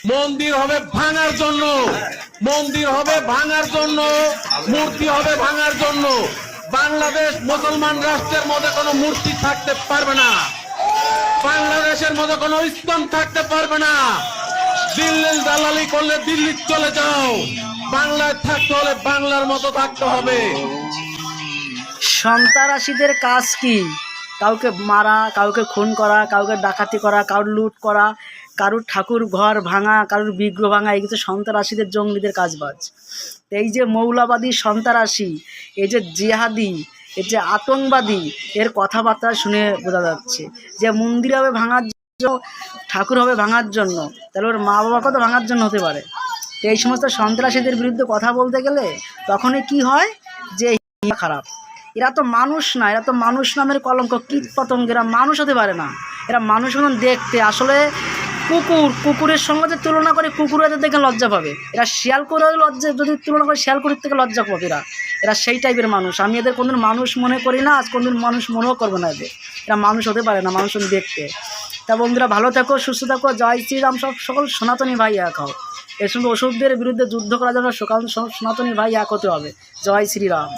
মন্দির হবে ভাঙার জন্য, মন্দির হবে ভাঙার জন্য, মূর্তি হবে ভাঙার জন্য। বাংলাদেশ মুসলমান রাষ্ট্রের মধ্যে কোনো মূর্তি থাকতে পারবে না, বাংলাদেশের মধ্যে কোনো ইসলাম থাকতে পারবে না। দিল্লির দালালি করলে দিল্লি চলে যাও, বাংলায় থাকতে হলে বাংলার মতো থাকতে হবে। সন্ত্রাসীদের কাজ কি? কাউকে মারা, কাউকে খুন করা, কাউকে ডাকাতি করা, কারুর লুট করা, কারুর ঠাকুর ঘর ভাঙা, কারুর বিগ্রহ ভাঙা, এই কিন্তু সন্ত্রাসীদের জঙ্গিদের কাজবাজ। এই যে মৌলবাদী সন্ত্রাসী, এই যে জিহাদি, এই যে আতঙ্কবাদী, এর কথাবার্তা শুনে বোঝা যাচ্ছে যে মন্দির হবে ভাঙার জন্য, ঠাকুর হবে ভাঙার জন্য, তাহলে ওর মা বাবাকে তো ভাঙার জন্য হতে পারে। তো এই সমস্ত সন্ত্রাসীদের বিরুদ্ধে কথা বলতে গেলে তখনই কি হয় যে খারাপ, এরা তো মানুষ না, এরা তো মানুষ নামের কলঙ্ক, কীট পতঙ্গ, এরা মানুষ হতে পারে না। এরা মানুষ মতন দেখতে, আসলে কুকুরের সঙ্গে যে তুলনা করে কুকুর এদের দেখে লজ্জা পাবে, এরা শিয়াল করে লজ্জা, যদি তুলনা করে শিয়াল কুকুরের থেকে লজ্জা পাবে। এরা সেই টাইপের মানুষ। আমি এদের কোনদিন মানুষ মনে করি না, আজ কোনদিন মানুষ মনেও করবো না এদের। এরা মানুষ হতে পারে না, মানুষ দেখতে। তা বন্ধুরা, ভালো থাকো, সুস্থ থাকো, জয় শ্রীরাম। সকল সনাতনী ভাই এক হও। এর সঙ্গে ওষুধদের বিরুদ্ধে যুদ্ধ করার জন্য সকাল সনাতনী ভাই এক হতে হবে। জয় শ্রীরাম।